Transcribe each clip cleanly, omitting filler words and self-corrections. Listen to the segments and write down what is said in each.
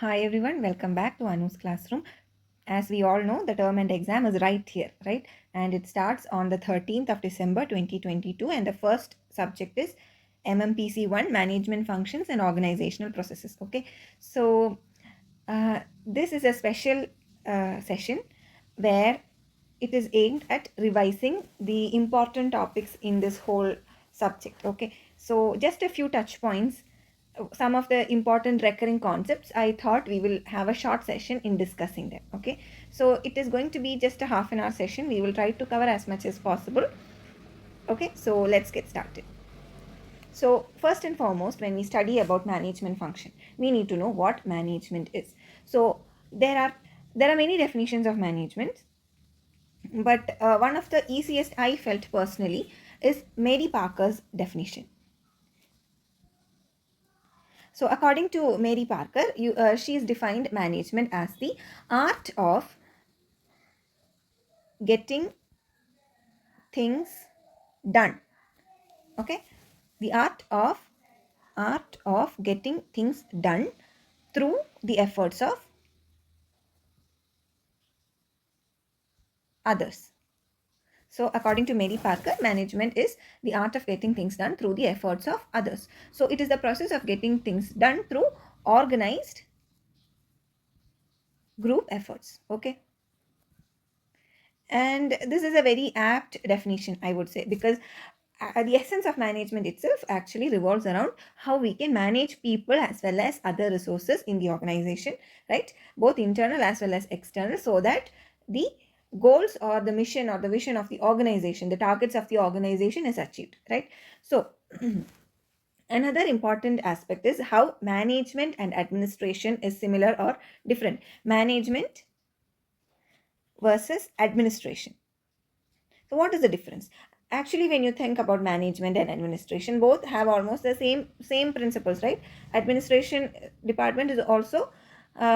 Hi everyone, welcome back to Anu's classroom. As we all know, the term and exam is right here, right? And it starts on the 13th of December 2022, and the first subject is MMPC 1, Management Functions and Organizational Processes. Okay, so this is a special session where it is aimed at revising the important topics in this whole subject. Okay, so just a few touch points, some of the important recurring concepts. I thought we will have a short session in discussing them. Okay, so it is going to be just a half an hour session. We will try to cover as much as possible. Okay, so let's get started. So first and foremost, when we study about management function, we need to know what management is. So there are many definitions of management, but one of the easiest I felt personally is Mary Parker's definition. So according to Mary Parker, she is defined management as the art of getting things done. Okay, the art of getting things done through the efforts of others. So according to Mary Parker, management is the art of getting things done through the efforts of others. So it is the process of getting things done through organized group efforts. Okay, and this is a very apt definition, I would say, because the essence of management itself actually revolves around how we can manage people as well as other resources in the organization, right? Both internal as well as external, so that the goals or the mission or the vision of the organization, the targets of the organization is achieved, right? So another important aspect is how management and administration is similar or different. Management versus administration. So what is the difference? Actually, when you think about management and administration, both have almost the same principles, right? Administration department is also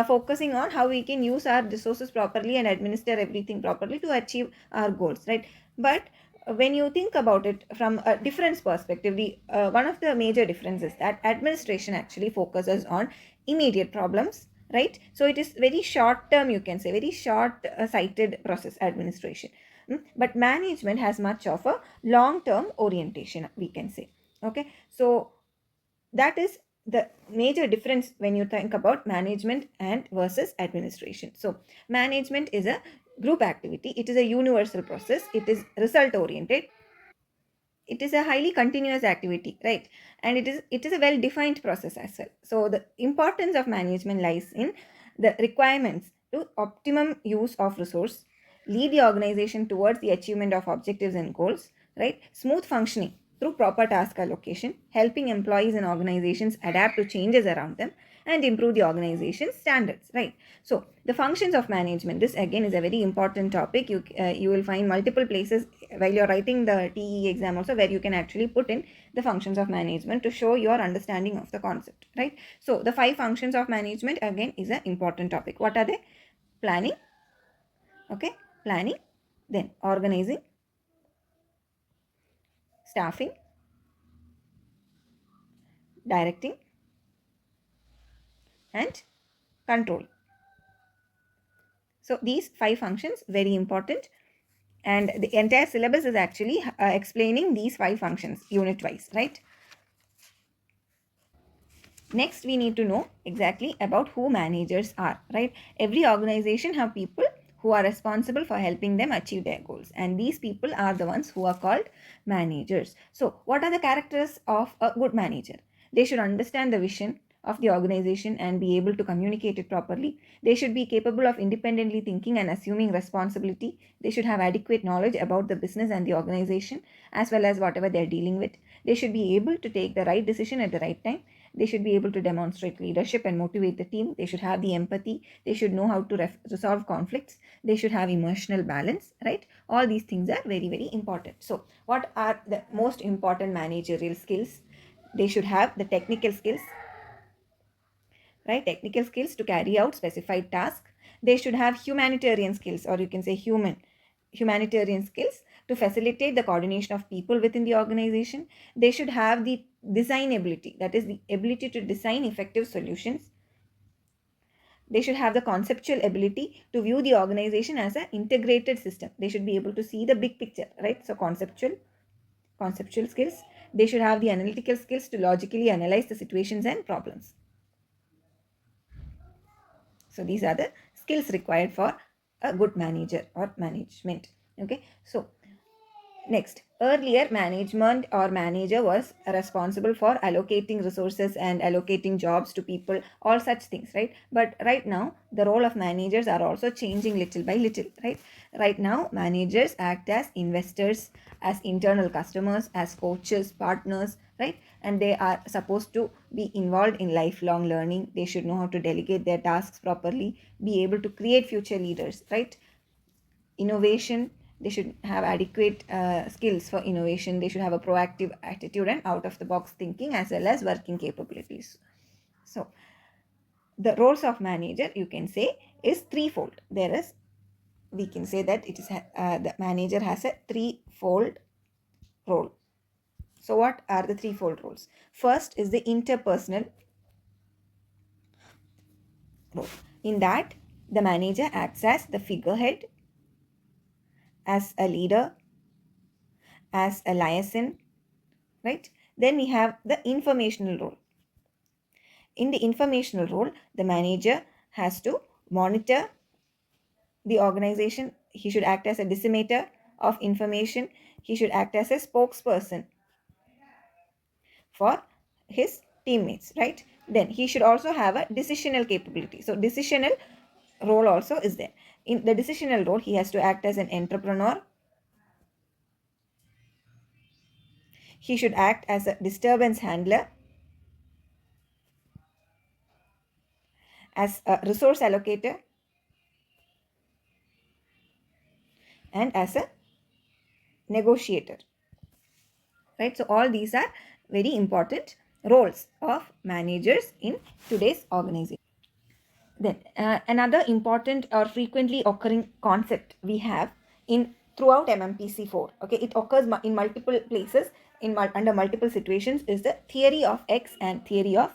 focusing on how we can use our resources properly and administer everything properly to achieve our goals, right? But when you think about it from a difference perspective, the one of the major differences that administration actually focuses on immediate problems, right? So it is very short term, you can say, very short sighted process administration. But management has much of a long term orientation, we can say. Okay, so that is the major difference when you think about management and versus administration. So management is a group activity, it is a universal process, it is result oriented, it is a highly continuous activity, right? And it is a well defined process as well. So the importance of management lies in the requirements to optimum use of resource, lead the organization towards the achievement of objectives and goals, right? Smooth functioning through proper task allocation, helping employees and organizations adapt to changes around them and improve the organization's standards, right? So the functions of management, this again is a very important topic. You will find multiple places while you're writing the TE exam also where you can actually put in the functions of management to show your understanding of the concept, right? So the 5 functions of management again is an important topic. What are they? Planning, okay, planning, then organizing, staffing, directing, and control. So these 5 functions very important, and the entire syllabus is actually explaining these 5 functions unit wise, right? Next, we need to know exactly about who managers are, right? Every organization have people who are responsible for helping them achieve their goals, and these people are the ones who are called managers. So what are the characters of a good manager? They should understand the vision of the organization and be able to communicate it properly. They should be capable of independently thinking and assuming responsibility. They should have adequate knowledge about the business and the organization as well as whatever they're dealing with. They should be able to take the right decision at the right time. They should be able to demonstrate leadership and motivate the team. They should have the empathy. They should know how to resolve conflicts. They should have emotional balance, right? All these things are very, very important. So what are the most important managerial skills? They should have the technical skills, right? Technical skills to carry out specified tasks. They should have humanitarian skills, or you can say humanitarian skills to facilitate the coordination of people within the organization. They should have the design ability, that is the ability to design effective solutions. They should have the conceptual ability to view the organization as an integrated system. They should be able to see the big picture, right? So conceptual skills. They should have the analytical skills to logically analyze the situations and problems. So these are the skills required for a good manager or management. Okay. So next, earlier management or manager was responsible for allocating resources and allocating jobs to people, all such things, right? But right now, the role of managers are also changing little by little, right? Right now, managers act as investors, as internal customers, as coaches, partners, right? And they are supposed to be involved in lifelong learning. They should know how to delegate their tasks properly, be able to create future leaders, right? Innovation, they should have adequate skills for innovation. They should have a proactive attitude and out of the box thinking as well as working capabilities. So the roles of manager, you can say, is threefold. There is, we can say that it is the manager has a threefold role. So what are the threefold roles? First is the interpersonal role. In that, the manager acts as the figurehead, as a leader, as a liaison, right? Then we have the informational role. In the informational role, the manager has to monitor the organization. He should act as a disseminator of information. He should act as a spokesperson for his teammates, right? Then he should also have a decisional capability. So decisional role also is there. In the decisional role, he has to act as an entrepreneur. He should act as a disturbance handler, as a resource allocator, and as a negotiator, right? So all these are very important roles of managers in today's organization. Then another important or frequently occurring concept we have in throughout MMPC 4, okay, it occurs in multiple places in under multiple situations, is the theory of X and theory of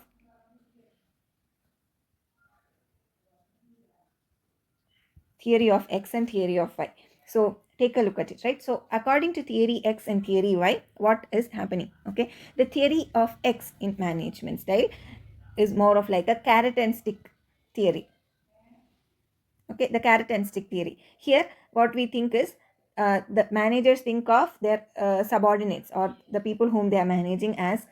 X and theory of Y. So take a look at it, right? So according to theory X and theory Y, what is happening? Okay, the theory of X in management style is more of like a carrot and stick theory. Okay, the carrot and stick theory. Here, what we think is the managers think of their subordinates or the people whom they are managing as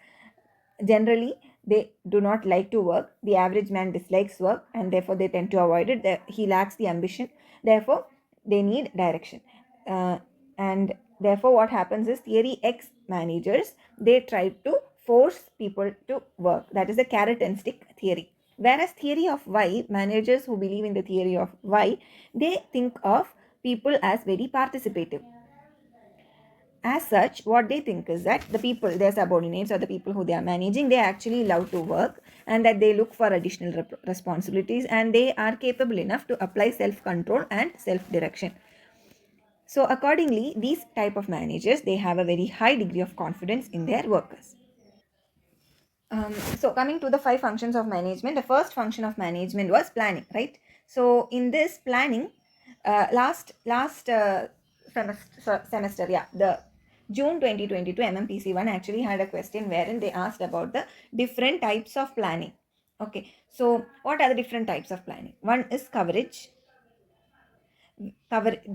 generally they do not like to work. The average man dislikes work and therefore they tend to avoid it. He lacks the ambition, therefore they need direction. And therefore what happens is theory X managers, they try to force people to work. That is the carrot and stick theory. Whereas theory of Y, managers who believe in the theory of Y, they think of people as very participative. As such, what they think is that the people, their subordinates or the people who they are managing, they actually love to work and that they look for additional responsibilities and they are capable enough to apply self-control and self-direction. So accordingly, these type of managers, they have a very high degree of confidence in their workers. So coming to the five functions of management, the first function of management was planning, right? So in this planning, last semester, yeah, the June 2022 MMPC 1 actually had a question wherein they asked about the different types of planning. Okay, so what are the different types of planning? One is cover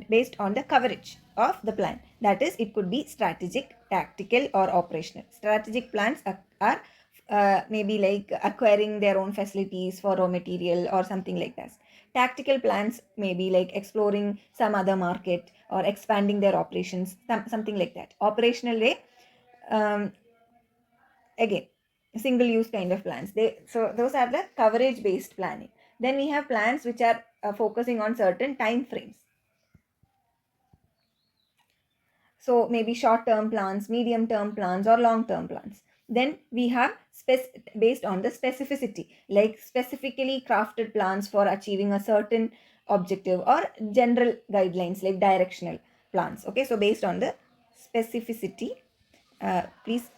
based on the coverage of the plan. That is, it could be strategic, tactical, or operational. Strategic plans are maybe like acquiring their own facilities for raw material or something like that. Tactical plans may be like exploring some other market or expanding their operations, something like that. Operational way, um, again, single use kind of plans. So those are the coverage based planning. Then we have plans which are focusing on certain time frames. So maybe short term plans, medium term plans, or long term plans. Then we have based on the specificity, like specifically crafted plans for achieving a certain objective or general guidelines like directional plans. Okay, so based on the specificity, please,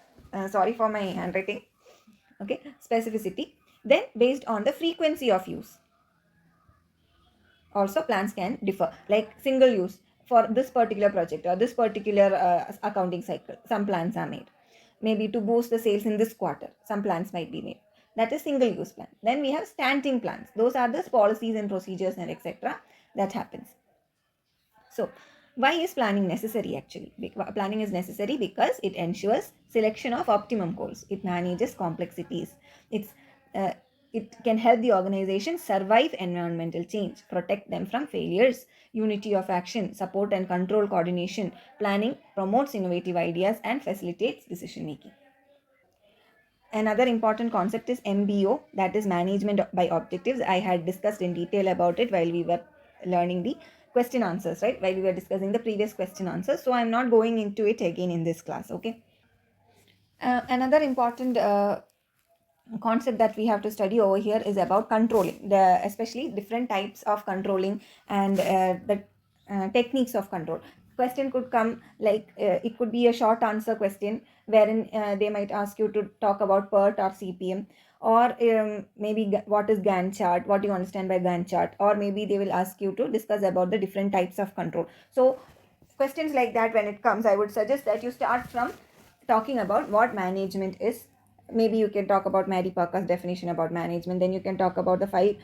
sorry for my handwriting. Okay, specificity. Then based on the frequency of use. also plans can differ, like single use for this particular project or this particular accounting cycle. Some plans are made maybe to boost the sales in this quarter. Some plans might be made, that is single use plan. Then we have standing plans, those are the policies and procedures and etc. that happens. So, why is planning necessary actually? Planning is necessary because it ensures selection of optimum goals. It manages complexities. It's uh, it can help the organization survive environmental change, protect them from failures, unity of action, support and control coordination. Planning promotes innovative ideas and facilitates decision making. Another important concept is MBO, that is management by objectives. I had discussed in detail about it while we were learning the question answers, right? While we were discussing the previous question answers. So I'm not going into it again in this class, okay? Another important concept that we have to study over here is about controlling, the especially different types of controlling and the techniques of control. Question could come like it could be a short answer question wherein they might ask you to talk about PERT or CPM, or maybe what is Gantt chart, what do you understand by Gantt chart, or maybe they will ask you to discuss about the different types of control. So questions like that, when it comes, I would suggest that you start from talking about what management is. Maybe you can talk about Mary Parker's definition about management. Then you can talk about the five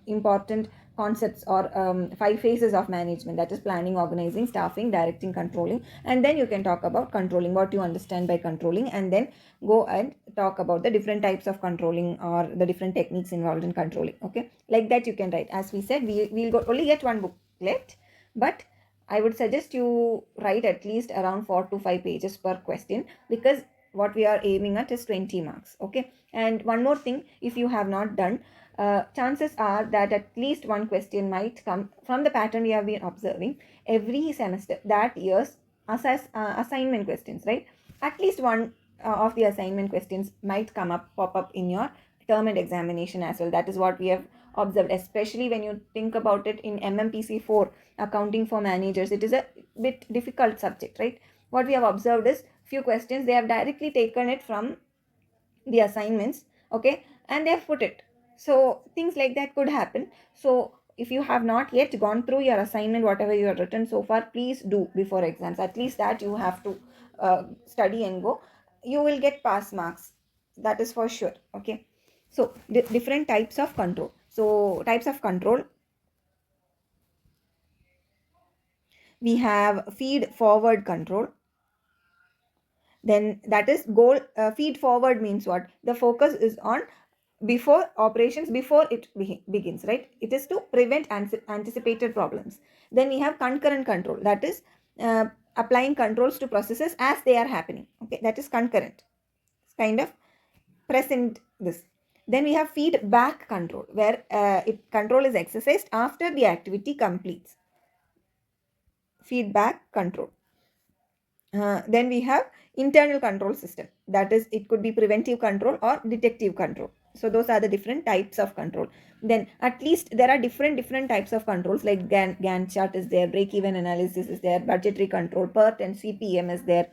important concepts or five phases of management, that is planning, organizing, staffing, directing, controlling. And then you can talk about controlling, what you understand by controlling, and then go and talk about the different types of controlling or the different techniques involved in controlling. Okay, like that you can write. As we said, we'll only get one booklet, but I would suggest you write at least around 4 to 5 pages per question, because what we are aiming at is 20 marks. Okay, and one more thing, if you have not done, chances are that at least one question might come from the pattern we have been observing every semester, that year's assignment questions, right? At least one of the assignment questions might pop up in your term and examination as well. That is what we have observed, especially when you think about it in MMPC 4, accounting for managers. It is a bit difficult subject, right? What we have observed is few questions they have directly taken it from the assignments, okay, and they have put it. So things like that could happen. So if you have not yet gone through your assignment, whatever you have written so far, please do before exams. At least that you have to study and go. You will get pass marks, that is for sure. Okay, so different types of control. So types of control, we have feed forward control. Then that is goal, feed forward means what? The focus is on before operations, before it begins, right? It is to prevent anticipated problems. Then we have concurrent control, that is applying controls to processes as they are happening. Okay, that is concurrent. It's kind of present this. Then we have feedback control, where control is exercised after the activity completes. Feedback control. Then we have internal control system, that is it could be preventive control or detective control. So those are the different types of control. Then at least there are different types of controls, like Gantt chart is there, break even analysis is there, budgetary control, PERT and CPM is there.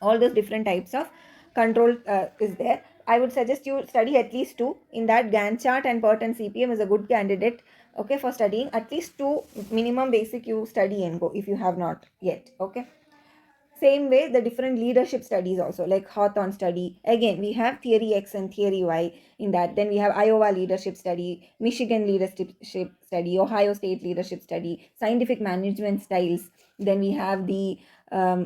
All those different types of control is there. I would suggest you study at least two. In that, Gantt chart and PERT and CPM is a good candidate, okay, for studying. At least two minimum basic you study and go if you have not yet. Okay, same way the different leadership studies also, like Hawthorne study, again we have theory X and theory Y in that. Then we have Iowa leadership study, Michigan leadership study, Ohio State leadership study, scientific management styles. Then we have the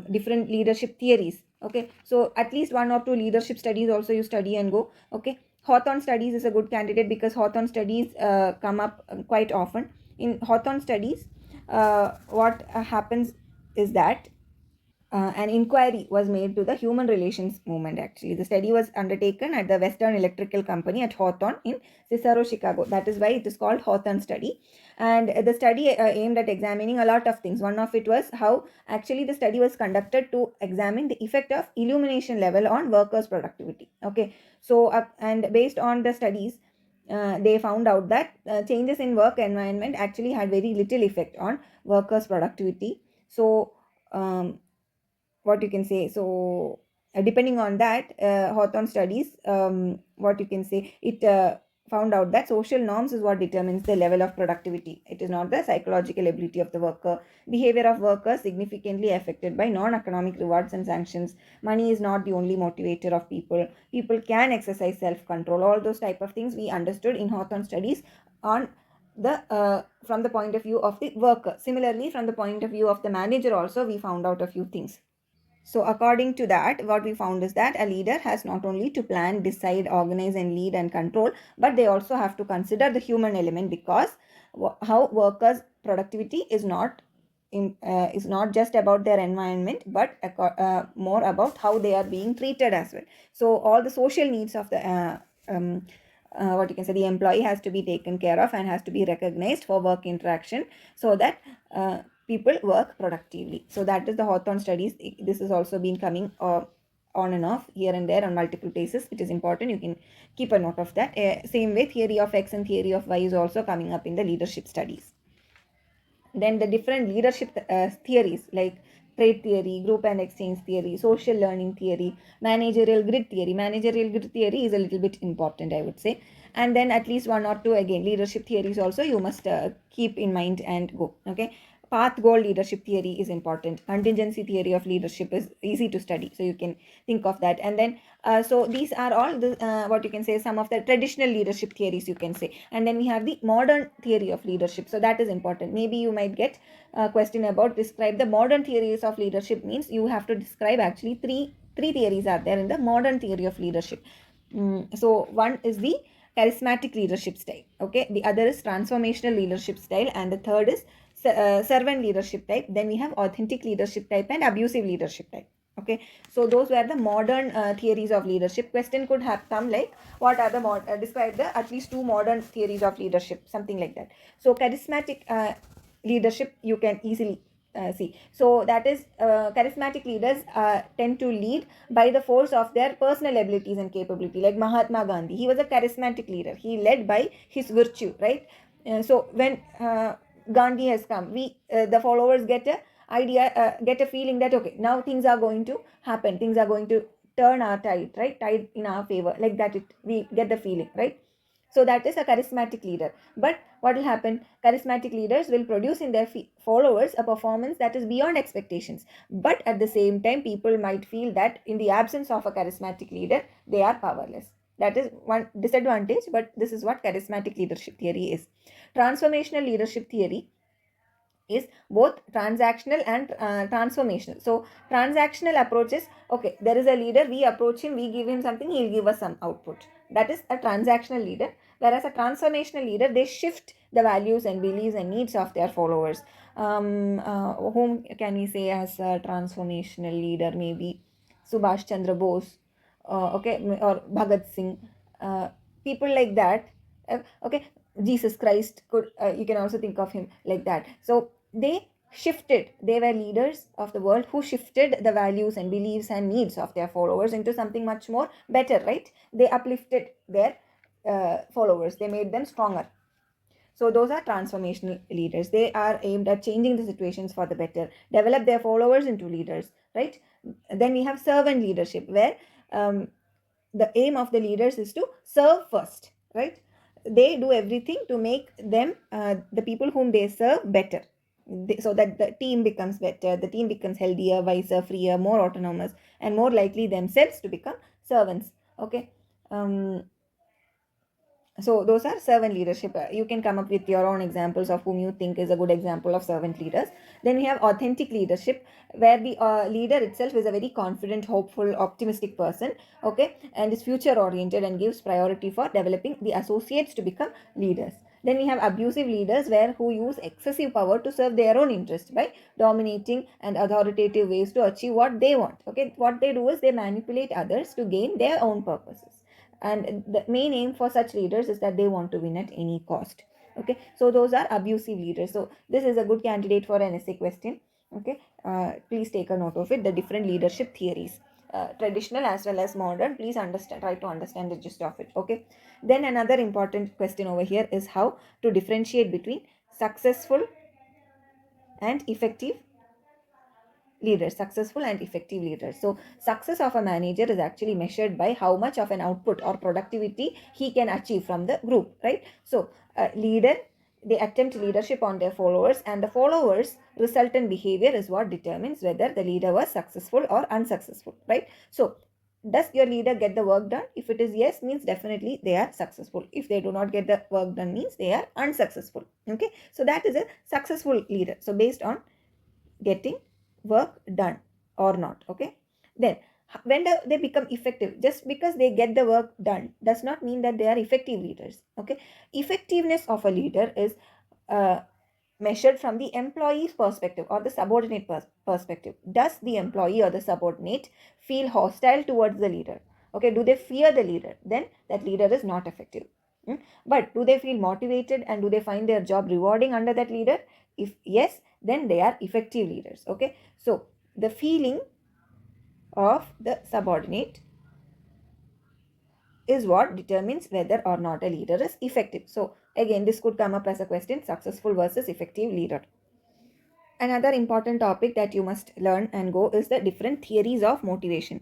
different leadership theories. Okay, so at least one or two leadership studies also you study and go. Okay, Hawthorne studies is a good candidate because Hawthorne studies come up quite often. In Hawthorne studies, what happens is that an inquiry was made to the human relations movement. Actually, the study was undertaken at the Western Electrical Company at Hawthorne in Cicero, Chicago. That is why it is called Hawthorne study. And the study aimed at examining a lot of things. One of it was how actually the study was conducted to examine the effect of illumination level on workers' productivity. Okay, so and based on the studies, they found out that changes in work environment actually had very little effect on workers' productivity. So what you can say, so depending on that, Hawthorne studies, what you can say, it found out that social norms is what determines the level of productivity. It is not the psychological ability of the worker. Behavior of workers significantly affected by non-economic rewards and sanctions. Money is not the only motivator of people. People can exercise self-control. All those type of things we understood in Hawthorne studies on the from the point of view of the worker. Similarly, from the point of view of the manager also, we found out a few things. So, according to that, what we found is that a leader has not only to plan, decide, organize, and lead and control, but they also have to consider the human element, because how workers' productivity is not just about their environment, but more about how they are being treated as well. So, all the social needs of the what you can say, the employee has to be taken care of and has to be recognized for work interaction, so that people work productively. So that is the Hawthorne studies. This has also been coming on and off here and there on multiple places. It is important, you can keep a note of that. Same way, theory of X and theory of Y is also coming up in the leadership studies. Then the different leadership theories like trade theory, group and exchange theory, social learning theory, managerial grid theory. Managerial grid theory is a little bit important, I would say. And then at least one or two again leadership theories also you must keep in mind and go. Okay, path goal leadership theory is important. Contingency theory of leadership is easy to study, so you can think of that. And then so these are all the what you can say, some of the traditional leadership theories, you can say. And then we have the modern theory of leadership, so that is important. Maybe you might get a question about describe the modern theories of leadership. Means you have to describe actually three theories are there in the modern theory of leadership. So one is the charismatic leadership style. Okay, the other is transformational leadership style, and the third is servant leadership type. Then we have authentic leadership type and abusive leadership type. Okay, so those were the modern theories of leadership. Question could have come like, what are the describe the at least two modern theories of leadership, something like that. So charismatic leadership you can easily see. So that is charismatic leaders tend to lead by the force of their personal abilities and capability. Like Mahatma Gandhi, he was a charismatic leader. He led by his virtue, right? So when Gandhi has come, we the followers get a idea, get a feeling that okay, now things are going to happen. Things are going to turn our tide, right? Tide in our favor, like that. We get the feeling, right? So that is a charismatic leader. But what will happen? Charismatic leaders will produce in their followers a performance that is beyond expectations. But at the same time, people might feel that in the absence of a charismatic leader, they are powerless. That is one disadvantage, but this is what charismatic leadership theory is. Transformational leadership theory is both transactional and transformational. So transactional approaches, okay, there is a leader, we approach him, we give him something, he'll give us some output. That is a transactional leader. Whereas a transformational leader, they shift the values and beliefs and needs of their followers. Whom can we say as a transformational leader? Maybe Subhash Chandra Bose, okay, or Bhagat Singh, uh, people like that. Okay, Jesus Christ could you can also think of him like that. So they shifted, they were leaders of the world who shifted the values and beliefs and needs of their followers into something much more better, right? They uplifted their followers, they made them stronger. So those are transformational leaders. They are aimed at changing the situations for the better, develop their followers into leaders, right? Then we have servant leadership, where the aim of the leaders is to serve first, right? They do everything to make them the people whom they serve better. So that the team becomes better, the team becomes healthier, wiser, freer, more autonomous, and more likely themselves to become servants. Okay, um, so those are servant leadership. You can come up with your own examples of whom you think is a good example of servant leaders. Then we have authentic leadership, where the leader itself is a very confident, hopeful, optimistic person, okay, and is future oriented and gives priority for developing the associates to become leaders. Then we have abusive leaders, where who use excessive power to serve their own interest by dominating and authoritative ways to achieve what they want. Okay, what they do is they manipulate others to gain their own purposes, and the main aim for such leaders is that they want to win at any cost. Okay, so those are abusive leaders. So this is a good candidate for an essay question. Okay, please take a note of it, the different leadership theories, traditional as well as modern. Please understand, try to understand the gist of it. Okay, then another important question over here is how to differentiate between successful and effective leaders, successful and effective leaders. So success of a manager is actually measured by how much of an output or productivity he can achieve from the group, right? So a leader, they attempt leadership on their followers, and the followers resultant behavior is what determines whether the leader was successful or unsuccessful, right? So does your leader get the work done? If it is yes, means definitely they are successful. If they do not get the work done, means they are unsuccessful. Okay, so that is a successful leader. So based on getting work done or not. Okay, then when they become effective, just because they get the work done does not mean that they are effective leaders. Okay, effectiveness of a leader is uh, measured from the employee's perspective or the subordinate perspective. Does the employee or the subordinate feel hostile towards the leader? Okay, do they fear the leader? Then that leader is not effective. But do they feel motivated and do they find their job rewarding under that leader? If yes, then they are effective leaders. Okay, so the feeling of the subordinate is what determines whether or not a leader is effective. So again, this could come up as a question: successful versus effective leader. Another important topic that you must learn and go is the different theories of motivation.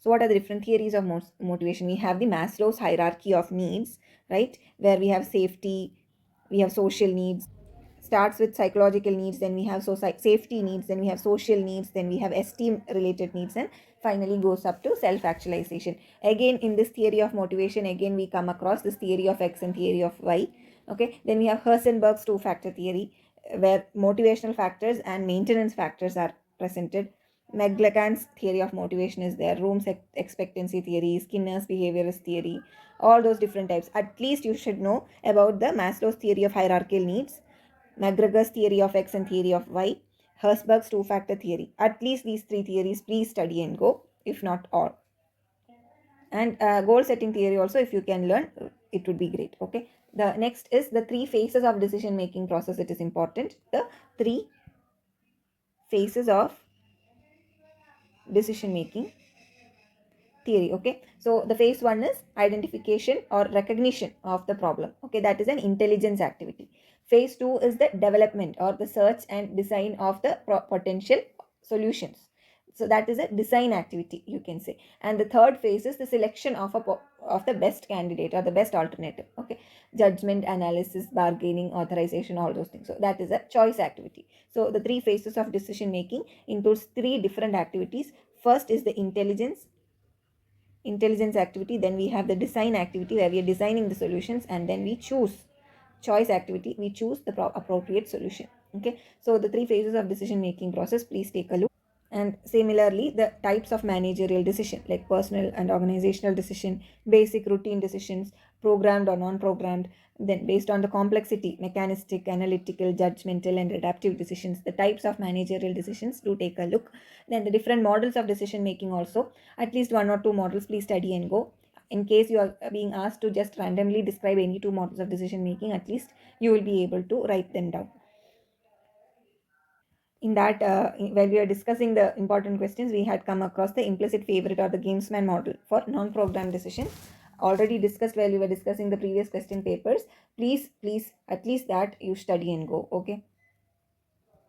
So, what are the different theories of motivation? We have the Maslow's hierarchy of needs, right? Where we have safety, we have social needs. Starts with psychological needs, then we have safety needs, then we have social needs, then we have esteem related needs, and finally goes up to self actualization. Again, in this theory of motivation, again we come across this theory of X and theory of Y. Okay, then we have Herzenberg's two factor theory, where motivational factors and maintenance factors are presented. McLachlan's theory of motivation is there, Room's expectancy theory, Skinner's behaviorist theory, all those different types. At least you should know about the Maslow's theory of hierarchical needs, McGregor's theory of X and theory of Y, Herzberg's two factor theory. At least these three theories, please study and go, if not all. And goal setting theory also, if you can learn, it would be great. Okay. The next is the three phases of decision making process. It is important. The three phases of decision making theory. Okay, so the phase one is identification or recognition of the problem. Okay, that is an intelligence activity. Phase two is the development or the search and design of the potential solutions. So that is a design activity, you can say. And the third phase is the selection of of the best candidate or the best alternative. Okay, judgment, analysis, bargaining, authorization, all those things. So that is a choice activity. So the three phases of decision making includes three different activities. First is the intelligence activity, then we have the design activity where we are designing the solutions, and then we choose choice activity, we choose the appropriate solution. Okay, so the three phases of decision making process, please take a look. And similarly, the types of managerial decision, like personal and organizational decision, basic routine decisions, programmed or non-programmed, then based on the complexity, mechanistic, analytical, judgmental, and adaptive decisions, the types of managerial decisions, do take a look. Then the different models of decision making also, at least one or two models, please study and go. In case you are being asked to just randomly describe any two models of decision making, at least you will be able to write them down. In that, while we were discussing the important questions, we had come across the implicit favorite or the gamesman model for non-programmed decisions, already discussed while we were discussing the previous question papers. Please at least that you study and go. Okay,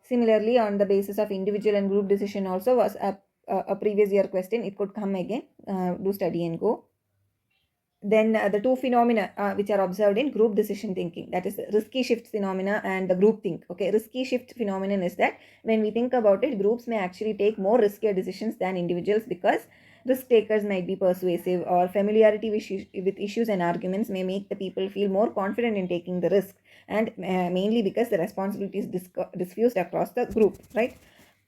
similarly, on the basis of individual and group decision also was a previous year question, it could come again. Do study and go. Then the two phenomena which are observed in group decision thinking, that is risky shift phenomena and the group think. Okay, risky shift phenomenon is that when we think about it, groups may actually take more riskier decisions than individuals, because risk takers might be persuasive, or familiarity with issues and arguments may make the people feel more confident in taking the risk, and mainly because the responsibility is diffused across the group, right?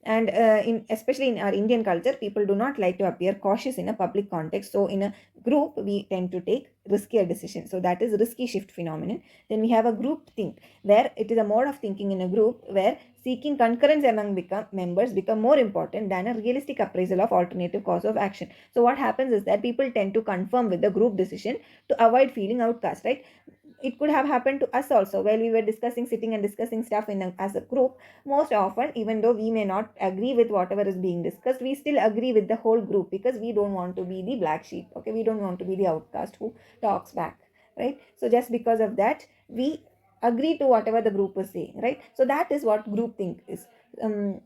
And in especially in our Indian culture, people do not like to appear cautious in a public context, so in a group we tend to take riskier decisions. So that is risky shift phenomenon. Then we have a group think, where it is a mode of thinking in a group where seeking concurrence among members become more important than a realistic appraisal of alternative course of action. So what happens is that people tend to conform with the group decision to avoid feeling outcast, right? It could have happened to us also while we were discussing, sitting and discussing stuff as a group. Most often, even though we may not agree with whatever is being discussed, we still agree with the whole group, because we don't want to be the black sheep. Okay, we don't want to be the outcast who talks back, right? So just because of that, we agree to whatever the group is saying, right? So that is what group think is.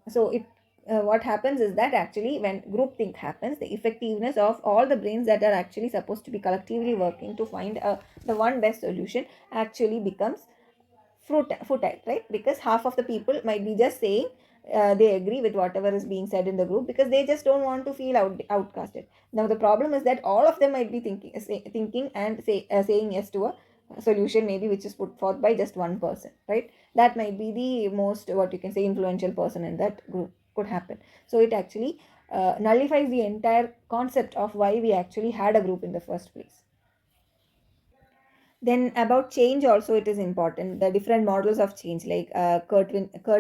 So it what happens is that actually when group think happens, the effectiveness of all the brains that are actually supposed to be collectively working to find the one best solution actually becomes futile, right? Because half of the people might be just saying they agree with whatever is being said in the group because they just don't want to feel outcasted. Now the problem is that all of them might be thinking and saying yes to a solution maybe which is put forth by just one person, right? That might be the most, what you can say, influential person in that group, could happen. So it actually nullifies the entire concept of why we actually had a group in the first place. Then about change also, it is important. The different models of change, like Kurt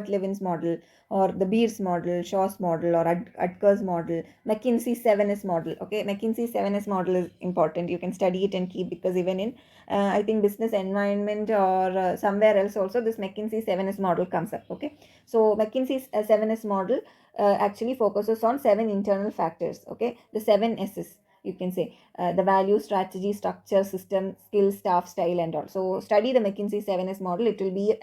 Levin's model, or the Beers model, Shaw's model, or Utker's model, McKinsey 7S model. Okay, McKinsey 7S model is important. You can study it and keep, because even in I think business environment or somewhere else also this McKinsey 7S model comes up. Okay, so McKinsey's 7S model actually focuses on seven internal factors. Okay, the seven S's, you can say, the value, strategy, structure, system, skill, staff, style, and all. So study the McKinsey 7S model. It will be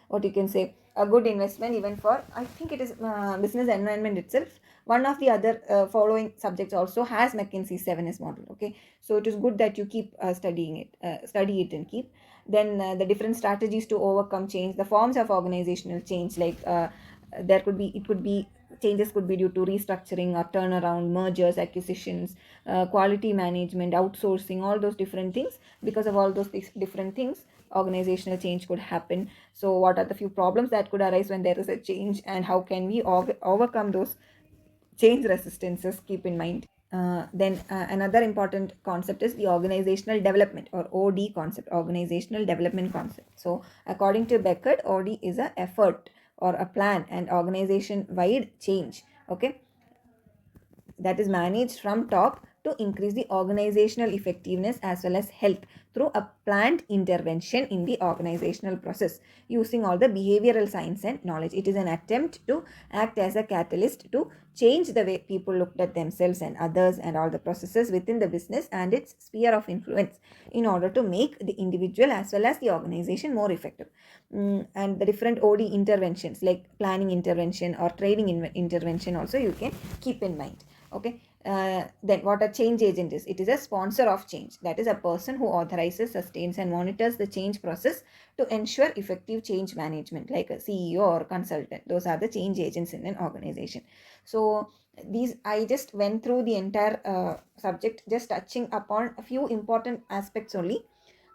what you can say, a good investment even for, I think it is business environment itself. One of the other following subjects also has McKinsey 7S model. Okay, so it is good that you keep studying it, study it and keep. Then the different strategies to overcome change, the forms of organizational change, like there could be, it could be, changes could be due to restructuring or turnaround, mergers, acquisitions, quality management, outsourcing, all those different things. Because of all those different things, organizational change could happen. So what are the few problems that could arise when there is a change, and how can we overcome those change resistances? Keep in mind. Then another important concept is the organizational development, or OD concept, organizational development concept. So according to Beckett, OD is a effort or a plan and organization wide change. Okay, that is managed from top to increase the organizational effectiveness as well as health through a planned intervention in the organizational process using all the behavioral science and knowledge. It is an attempt to act as a catalyst to change the way people looked at themselves and others and all the processes within the business and its sphere of influence in order to make the individual as well as the organization more effective. And the different OD interventions, like planning intervention or training intervention, also you can keep in mind. Okay, then what a change agent is: it is a sponsor of change, that is a person who authorizes, sustains, and monitors the change process to ensure effective change management, like a CEO or consultant. Those are the change agents in an organization. So these, I just went through the entire subject, just touching upon a few important aspects only.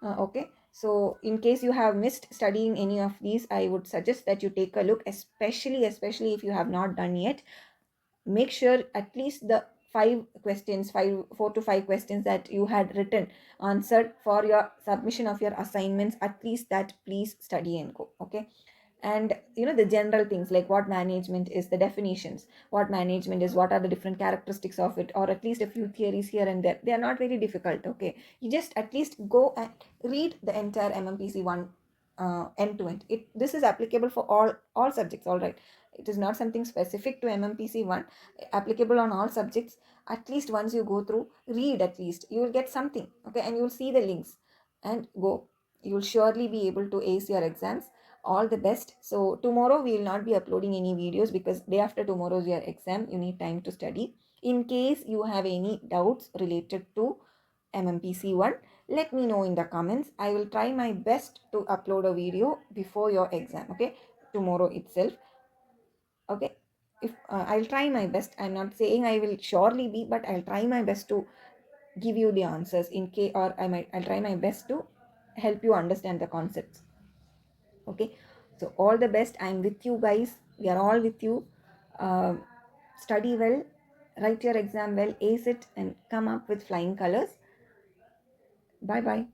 Okay, so in case you have missed studying any of these, I would suggest that you take a look, especially if you have not done yet. Make sure at least the four to five questions that you had written answered for your submission of your assignments, at least that please study and go. Okay, and the general things, like what management is, the definitions, what management is, what are the different characteristics of it, or at least a few theories here and there. They are not very difficult. Okay, you just at least go and read the entire MMPC one end to end. This is applicable for all subjects, all right? It is not something specific to MMPC 1, applicable on all subjects. At least once you go through, read, at least you will get something. Okay, and you'll see the links and go. You'll surely be able to ace your exams. All the best. So tomorrow we will not be uploading any videos because day after tomorrow is your exam. You need time to study. In case you have any doubts related to MMPC 1, let me know in the comments. I will try my best to upload a video before your exam. Okay, tomorrow itself. Okay, if I'll try my best. I'm not saying I will surely be, but I'll try my best to give you the answers in case, or I'll try my best to help you understand the concepts. Okay, so all the best. I'm with you guys. We are all with you. uh, Study well, write your exam well, ace it, and come up with flying colors. Bye bye.